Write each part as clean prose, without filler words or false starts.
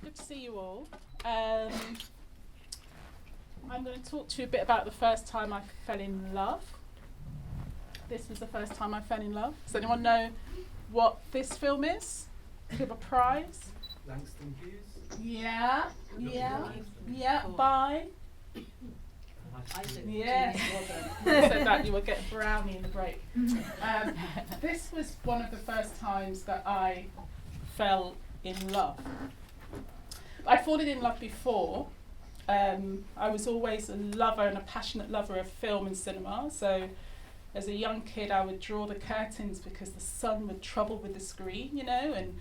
Good to see you all. I'm going to talk to you a bit about the first time I fell in love. This was the first time I fell in love. Does anyone know what this film is? Give a prize. Langston Hughes. Yeah, bye. Yes, well done. I said that you would get a brownie in the break. This was one of the first times that I fell in love. I'd fallen in love before. I was always a lover and a passionate lover of film and cinema. So as a young kid, I would draw the curtains because the sun would trouble with the screen, you know, and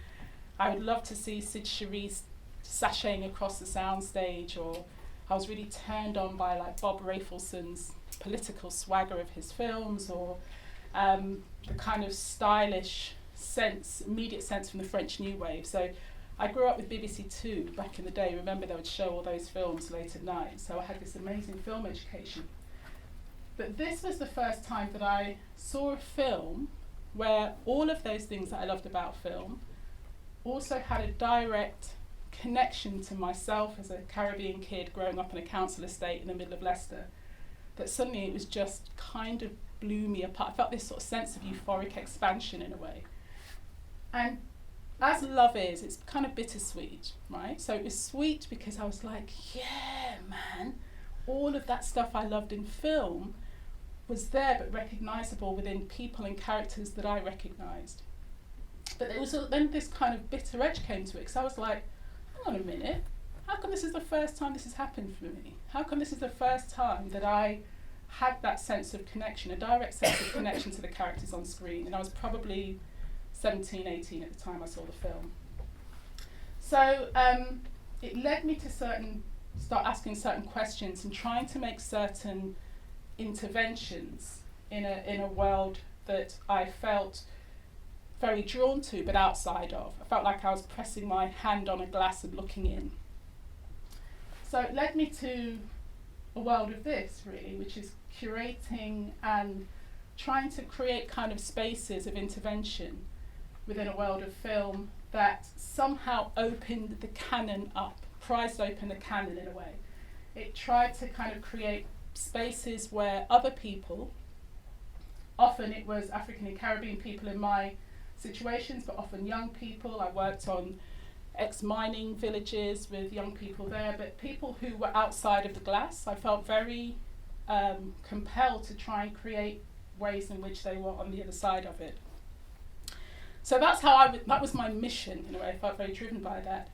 I would love to see Sid Charisse sashaying across the soundstage, or I was really turned on by like Bob Rafelson's political swagger of his films, or the kind of stylish sense, immediate sense from the French New Wave. So I grew up with BBC Two back in the day. Remember, they would show all those films late at night. So I had this amazing film education. But this was the first time that I saw a film where all of those things that I loved about film also had a direct connection to myself as a Caribbean kid growing up in a council estate in the middle of Leicester. That suddenly it was just kind of blew me apart. I felt this sort of sense of euphoric expansion in a way. And as love is, it's kind of bittersweet, right? So it was sweet because I was like, yeah, man, all of that stuff I loved in film was there but recognisable within people and characters that I recognised. But it was then this kind of bitter edge came to it, because I was like, hang on a minute, how come this is the first time this has happened for me? How come this is the first time that I had that sense of connection, a direct sense of connection to the characters on screen? And I was probably 17, 18 at the time I saw the film. So it led me to start asking certain questions and trying to make certain interventions in a world that I felt very drawn to but outside of. I felt like I was pressing my hand on a glass and looking in. So it led me to a world of this, really, which is curating and trying to create kind of spaces of intervention within a world of film that somehow opened the canon up, prized open the canon in a way. It tried to kind of create spaces where other people, often it was African and Caribbean people in my situations, but often young people. I worked on ex-mining villages with young people there, but people who were outside of the glass. I felt very compelled to try and create ways in which they were on the other side of it. So that's how that was my mission in a way. I felt very driven by that.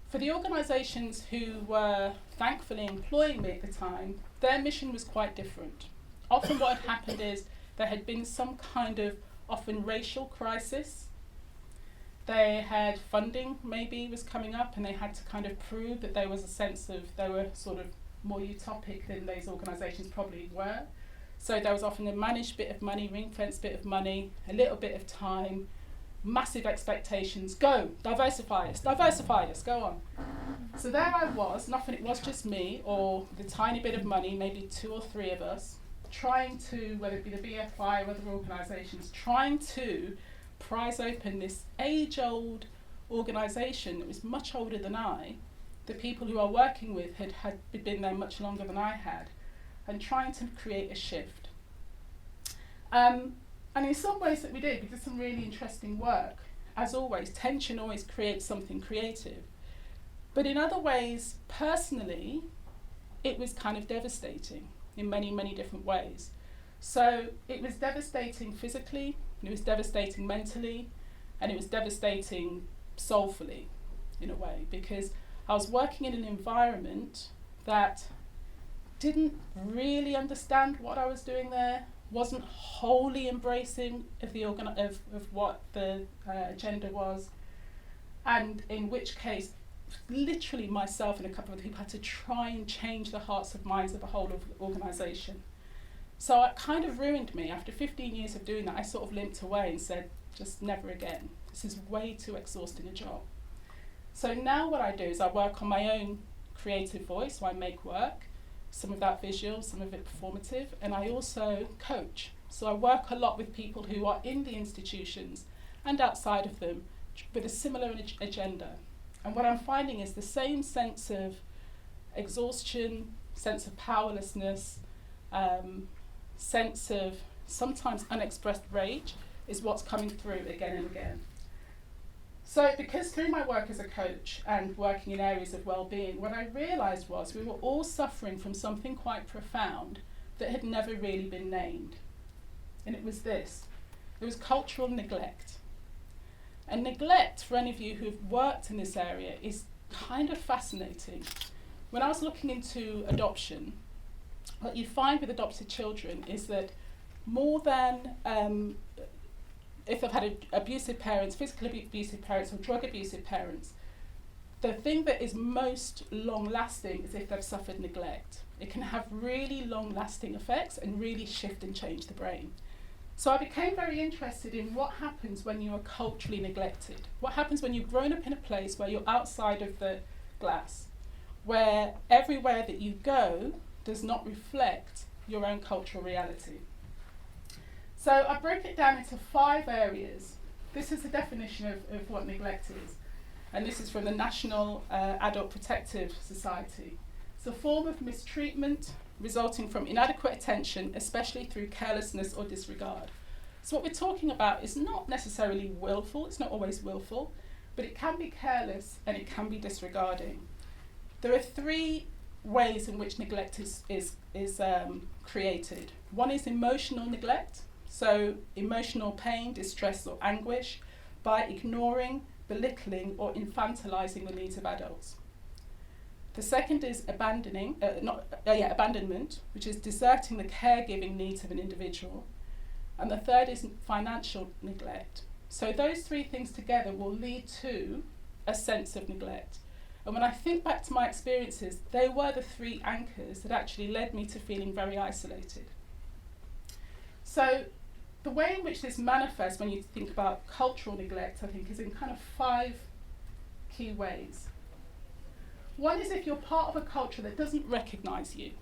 For the organisations who were thankfully employing me at the time, their mission was quite different. Often what had happened is there had been some kind of often racial crisis. They had funding maybe was coming up, and they had to kind of prove that there was a sense of they were sort of more utopic than those organisations probably were. So there was often a managed bit of money, ring-fenced bit of money, a little bit of time, massive expectations. Go, diversify us, go on. So there I was, and often it was just me or the tiny bit of money, maybe 2 or 3 of us, trying to, whether it be the BFI or other organisations, trying to prise open this age-old organisation that was much older than I. The people who I was working with had been there much longer than I had, and trying to create a shift. And in some ways that we did some really interesting work. As always, tension always creates something creative. But in other ways, personally, it was kind of devastating in many, many different ways. So it was devastating physically, and it was devastating mentally, and it was devastating soulfully in a way, because I was working in an environment that didn't really understand what I was doing there, wasn't wholly embracing of the of what the agenda was, and in which case literally myself and a couple of people had to try and change the hearts and minds of the whole of the organisation. So it kind of ruined me. After 15 years of doing that, I sort of limped away and said, just never again. This is way too exhausting a job. So now what I do is I work on my own creative voice, so I make work, some of that visual, some of it performative, and I also coach. So I work a lot with people who are in the institutions and outside of them with a similar agenda. And what I'm finding is the same sense of exhaustion, sense of powerlessness, sense of sometimes unexpressed rage is what's coming through again and again. So because through my work as a coach and working in areas of well-being, what I realised was we were all suffering from something quite profound that had never really been named. And it was this. It was cultural neglect. And neglect, for any of you who've worked in this area, is kind of fascinating. When I was looking into adoption, what you find with adopted children is that more than if they've had abusive parents, physically abusive parents or drug abusive parents, the thing that is most long-lasting is if they've suffered neglect. It can have really long-lasting effects and really shift and change the brain. So I became very interested in what happens when you are culturally neglected. What happens when you've grown up in a place where you're outside of the glass, where everywhere that you go does not reflect your own cultural reality. So I broke it down into 5 areas. This is the definition of what neglect is. And this is from the National Adult Protective Society. It's a form of mistreatment resulting from inadequate attention, especially through carelessness or disregard. So what we're talking about is not necessarily willful, it's not always willful, but it can be careless and it can be disregarding. There are 3 ways in which neglect is created. One is emotional neglect, so emotional pain, distress or anguish by ignoring, belittling or infantilizing the needs of adults. The second is abandonment, which is deserting the caregiving needs of an individual. And the third is financial neglect. So those 3 things together will lead to a sense of neglect. And when I think back to my experiences, they were the 3 anchors that actually led me to feeling very isolated. So the way in which this manifests when you think about cultural neglect, I think, is in kind of 5 key ways. One is if you're part of a culture that doesn't recognise you,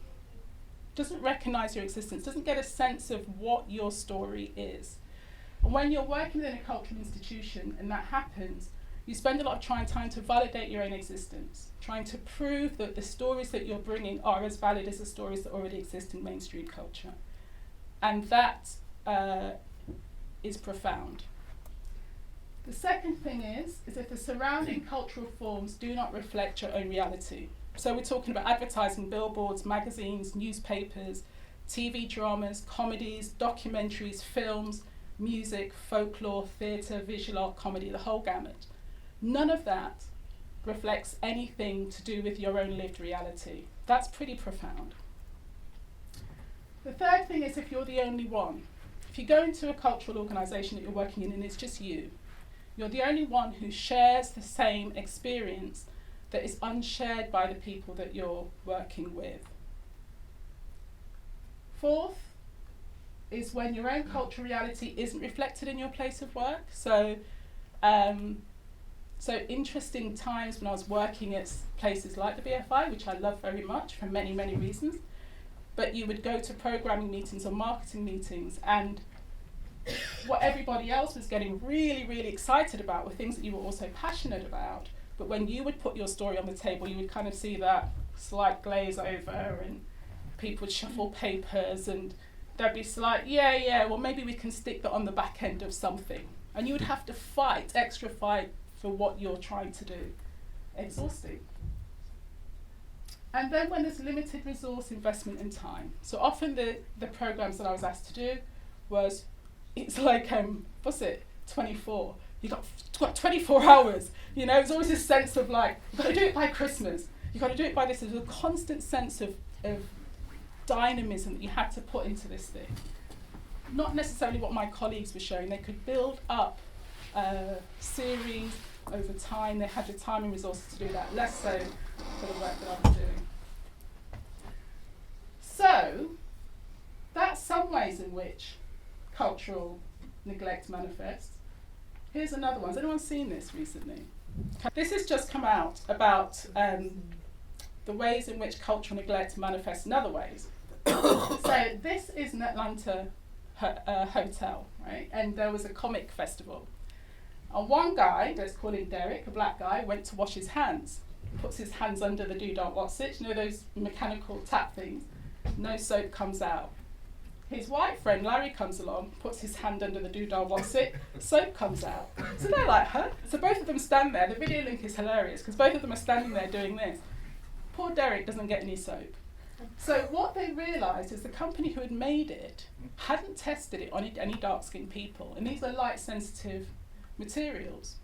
doesn't recognise your existence, doesn't get a sense of what your story is. And when you're working within a cultural institution and that happens, you spend a lot of time to validate your own existence, trying to prove that the stories that you're bringing are as valid as the stories that already exist in mainstream culture. And that is profound. The second thing is if the surrounding cultural forms do not reflect your own reality. So we're talking about advertising, billboards, magazines, newspapers, TV dramas, comedies, documentaries, films, music, folklore, theatre, visual art, comedy, the whole gamut. None of that reflects anything to do with your own lived reality. That's pretty profound. The third thing is if you're the only one. If you go into a cultural organisation that you're working in and it's just you, you're the only one who shares the same experience that is unshared by the people that you're working with. Fourth is when your own cultural reality isn't reflected in your place of work. So interesting times when I was working at places like the BFI, which I love very much for many, many reasons, but you would go to programming meetings or marketing meetings and what everybody else was getting really, really excited about were things that you were also passionate about. But when you would put your story on the table, you would kind of see that slight glaze over and people would shuffle papers and there'd be slight, well maybe we can stick that on the back end of something. And you would have to extra fight for what you're trying to do. Exhausting. And then when there's limited resource, investment and time. So often the programs that I was asked to do was, it's like, 24. You got 24 hours. You know, there's always this sense of like, you've got to do it by Christmas. You've got to do it by this. There's a constant sense of dynamism that you had to put into this thing. Not necessarily what my colleagues were showing. They could build up series over time. They had the time and resources to do that, less so for the work that I was doing. So, that's some ways in which cultural neglect manifests. Here's another one. Has anyone seen this recently? This has just come out about the ways in which cultural neglect manifests in other ways. So this is an Atlanta hotel, right? And there was a comic festival. And one guy, let's call him Derek, a black guy, went to wash his hands. Puts his hands under the do-not-what's-it, you know those mechanical tap things? No soap comes out. His white friend Larry comes along, puts his hand under the do-not-what's-it, soap comes out. So they're like, huh? So both of them stand there. The video link is hilarious because both of them are standing there doing this. Poor Derek doesn't get any soap. So what they realised is the company who had made it hadn't tested it on any dark-skinned people, and these are light-sensitive materials.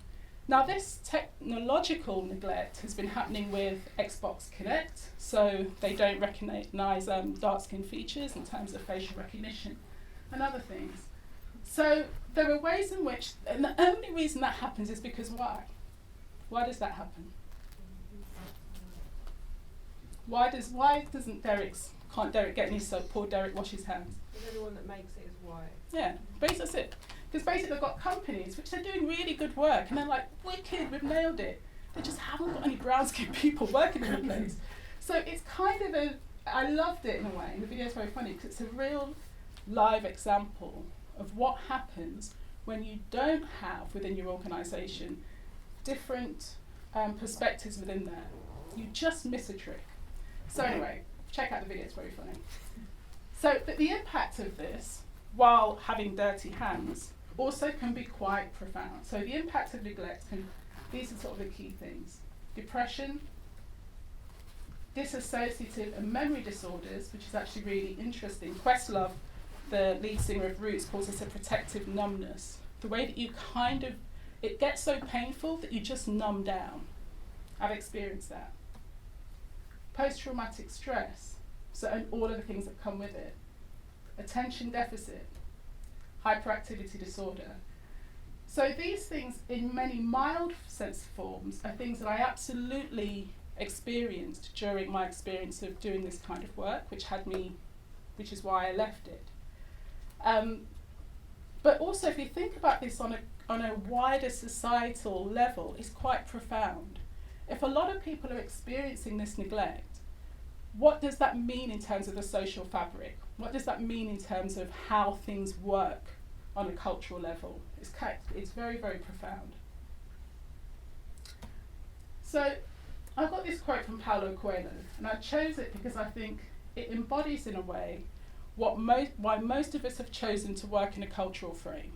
Now this technological neglect has been happening with Xbox Kinect, so they don't recognise dark skin features in terms of facial recognition and other things. So there are ways in which, and the only reason that happens is because why? Why does that happen? Can't Derek get any soap? Poor Derek wash his hands. Because everyone that makes it is white. Yeah, basically that's it. Because basically they've got companies which they're doing really good work and they're like, wicked, we've nailed it. They just haven't got any brown skinned people working in the place. So it's kind of I loved it in a way, and the video's very funny because it's a real live example of what happens when you don't have within your organisation different perspectives within there. You just miss a trick. So anyway, check out the video, it's very funny. So but the impact of this, while having dirty hands, also can be quite profound. So the impact of neglect these are sort of the key things. Depression, dissociative and memory disorders, which is actually really interesting. Questlove, the lead singer of Roots, calls this a protective numbness. The way that you it gets so painful that you just numb down. I've experienced that. Post-traumatic stress, and all of the things that come with it. Attention deficit, hyperactivity disorder. So these things, in many mild sense forms, are things that I absolutely experienced during my experience of doing this kind of work, which is why I left it. But also, if you think about this on a wider societal level, it's quite profound. If a lot of people are experiencing this neglect, what does that mean in terms of the social fabric? What does that mean in terms of how things work on a cultural level? It's very, very profound. So I've got this quote from Paulo Coelho, and I chose it because I think it embodies in a way why most of us have chosen to work in a cultural frame.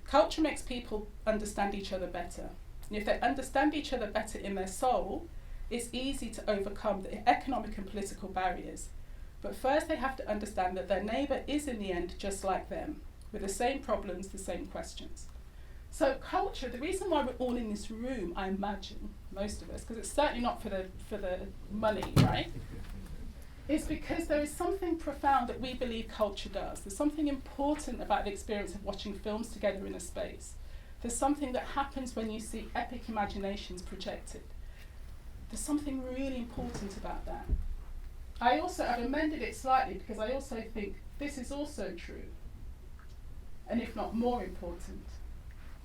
Culture makes people understand each other better. And if they understand each other better in their soul, it's easy to overcome the economic and political barriers. But first they have to understand that their neighbour is in the end just like them, with the same problems, the same questions. So culture, the reason why we're all in this room, I imagine, most of us, because it's certainly not for the money, right? Is because there is something profound that we believe culture does. There's something important about the experience of watching films together in a space. There's something that happens when you see epic imaginations projected. There's something really important about that. I've amended it slightly because I also think this is also true, and if not more important,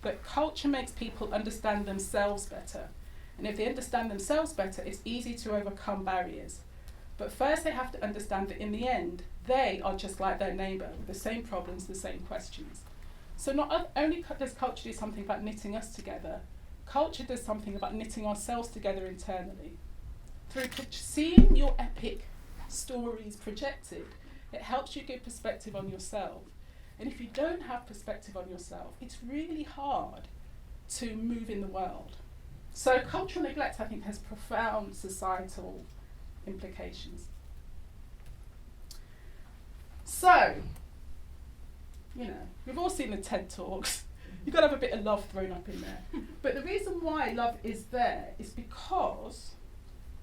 that culture makes people understand themselves better. And if they understand themselves better, it's easy to overcome barriers. But first they have to understand that in the end, they are just like their neighbour, with the same problems, the same questions. So not only does culture do something about knitting us together, culture does something about knitting ourselves together internally. Through seeing your epic stories projected, it helps you give perspective on yourself. And if you don't have perspective on yourself, it's really hard to move in the world. So cultural neglect, I think, has profound societal implications. So, we've all seen the TED Talks. You've got to have a bit of love thrown up in there. But the reason why love is there is because,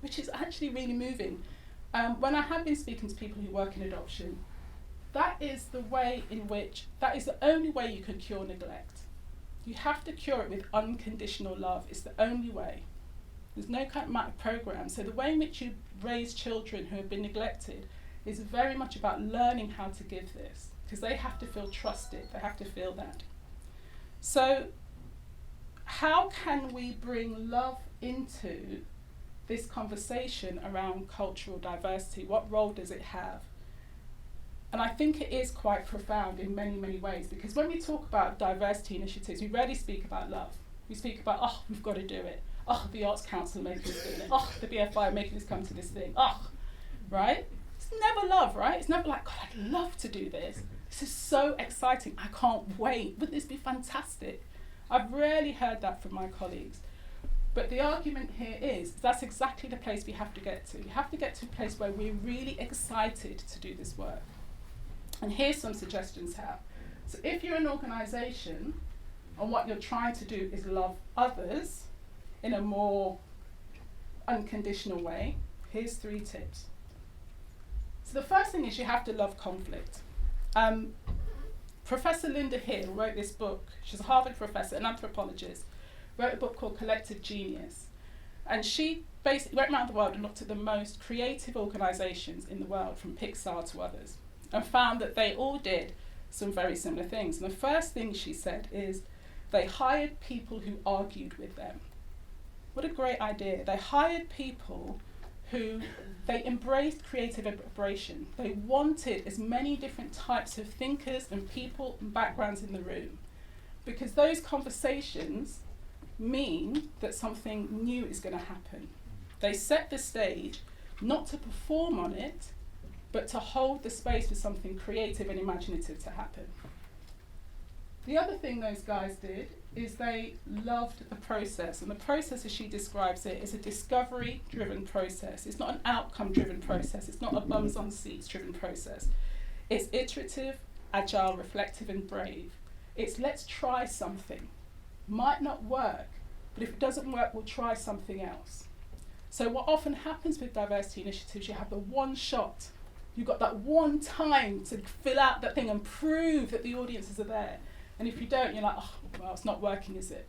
which is actually really moving, when I have been speaking to people who work in adoption, that is the only way you can cure neglect. You have to cure it with unconditional love. It's the only way. There's no kind of program. So the way in which you raise children who have been neglected is very much about learning how to give this, because they have to feel trusted. They have to feel that. So how can we bring love into this conversation around cultural diversity? What role does it have? And I think it is quite profound in many, many ways, because when we talk about diversity initiatives, we rarely speak about love. We speak about, oh, we've got to do it. Oh, the Arts Council are making us do it. Oh, the BFI are making us come to this thing. Oh, right? It's never love, right? It's never like, God, I'd love to do this. This is so exciting. I can't wait. Wouldn't this be fantastic? I've rarely heard that from my colleagues. But the argument here is that's exactly the place we have to get to. You have to get to a place where we're really excited to do this work. And here's some suggestions how. So if you're an organisation and what you're trying to do is love others in a more unconditional way, here's 3 tips. So the first thing is you have to love conflict. Professor Linda Hill wrote this book. She's a Harvard professor, an anthropologist, wrote a book called Collective Genius. And she basically went around the world and looked at the most creative organisations in the world, from Pixar to others, and found that they all did some very similar things. And the first thing she said is they hired people who argued with them. What a great idea. They hired people who, they embraced creative aberration. They wanted as many different types of thinkers and people and backgrounds in the room, because those conversations mean that something new is going to happen. They set the stage not to perform on it, but to hold the space for something creative and imaginative to happen. The other thing those guys did is they loved the process, and the process, as she describes it, is a discovery-driven process. It's not an outcome-driven process. It's not a bums-on-seats-driven process. It's iterative, agile, reflective, and brave. It's let's try something. Might not work, but if it doesn't work, we'll try something else. So what often happens with diversity initiatives, you have the one shot. You've got that one time to fill out that thing and prove that the audiences are there. And if you don't, you're like, oh, well, it's not working, is it?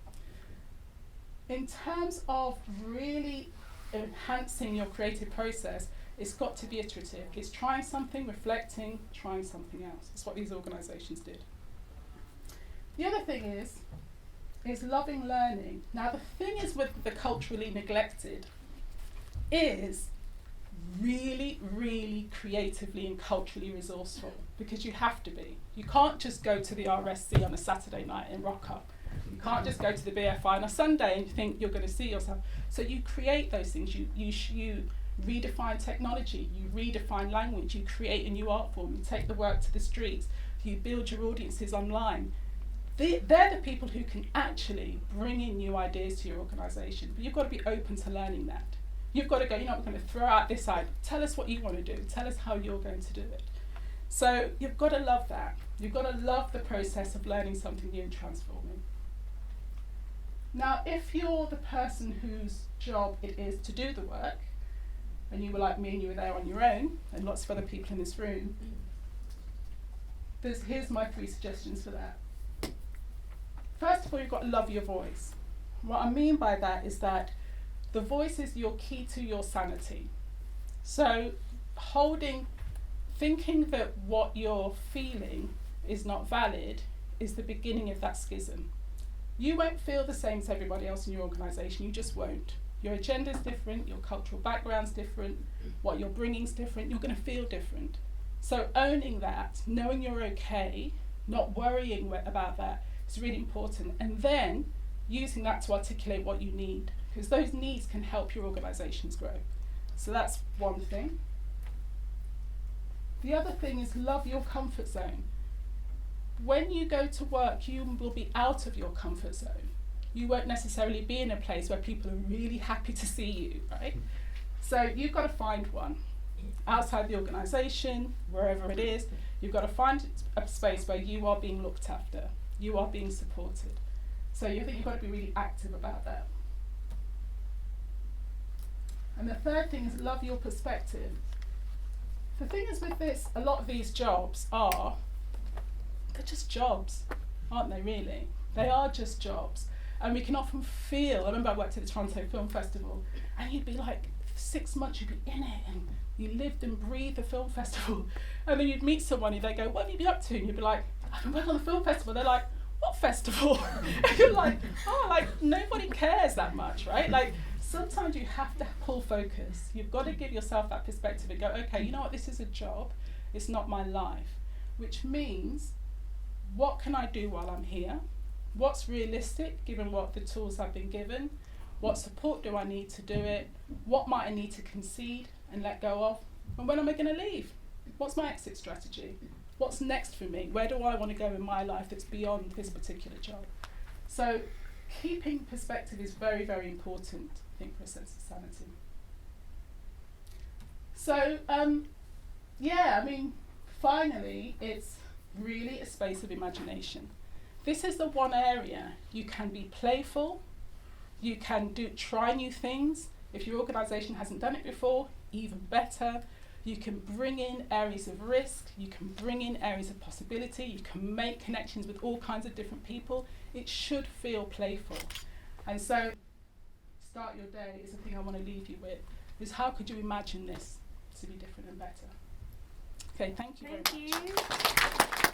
In terms of really enhancing your creative process, it's got to be iterative. It's trying something, reflecting, trying something else. That's what these organisations did. The other thing is loving learning. Now, the thing is with the culturally neglected is really, really creatively and culturally resourceful, because you have to be. You can't just go to the RSC on a Saturday night and rock up. You can't just go to the BFI on a Sunday and think you're going to see yourself. So you create those things. You redefine technology. You redefine language. You create a new art form. You take the work to the streets. You build your audiences online. They're the people who can actually bring in new ideas to your organisation. But you've got to be open to learning that. You've got to go, you know, we're going to throw out this side. Tell us what you want to do. Tell us how you're going to do it. So you've got to love that. You've got to love the process of learning something new and transforming. Now, if you're the person whose job it is to do the work, and you were like me and you were there on your own, and lots of other people in this room, here's my 3 suggestions for that. First of all, you've got to love your voice. What I mean by that is that the voice is your key to your sanity. So thinking that what you're feeling is not valid is the beginning of that schism. You won't feel the same as everybody else in your organisation, you just won't. Your agenda's different, your cultural background's different, what you're bringing's different, you're going to feel different. So owning that, knowing you're okay, not worrying about that is really important. And then using that to articulate what you need, because those needs can help your organisations grow. So that's one thing. The other thing is love your comfort zone. When you go to work, you will be out of your comfort zone. You won't necessarily be in a place where people are really happy to see you, right? So you've got to find one. Outside the organisation, wherever it is, you've got to find a space where you are being looked after, you are being supported. So you think you've got to be really active about that. And the third thing is love your perspective. The thing is with this, a lot of these jobs they're just jobs, aren't they really? They are just jobs. And we can often feel, I remember I worked at the Toronto Film Festival, and you'd be like, 6 months you'd be in it, and you lived and breathed the film festival. And then you'd meet someone and they go, what have you been up to? And you'd be like, I've been working on the film festival. They're like, what festival? And you're like, oh, like nobody cares that much, right? Like sometimes you have to pull focus. You've got to give yourself that perspective and go, okay, you know what, this is a job. It's not my life. Which means, what can I do while I'm here? What's realistic given what the tools I've been given? What support do I need to do it? What might I need to concede and let go of? And when am I going to leave? What's my exit strategy? What's next for me? Where do I want to go in my life that's beyond this particular job? So keeping perspective is very, very important, I think, for a sense of sanity. So, finally, it's really a space of imagination. This is the one area you can be playful, you can try new things. If your organisation hasn't done it before, even better. You can bring in areas of risk, you can bring in areas of possibility, you can make connections with all kinds of different people. It should feel playful. And so, start your day is the thing I want to leave you with, is how could you imagine this to be different and better? Okay, thank you very much. Thank you.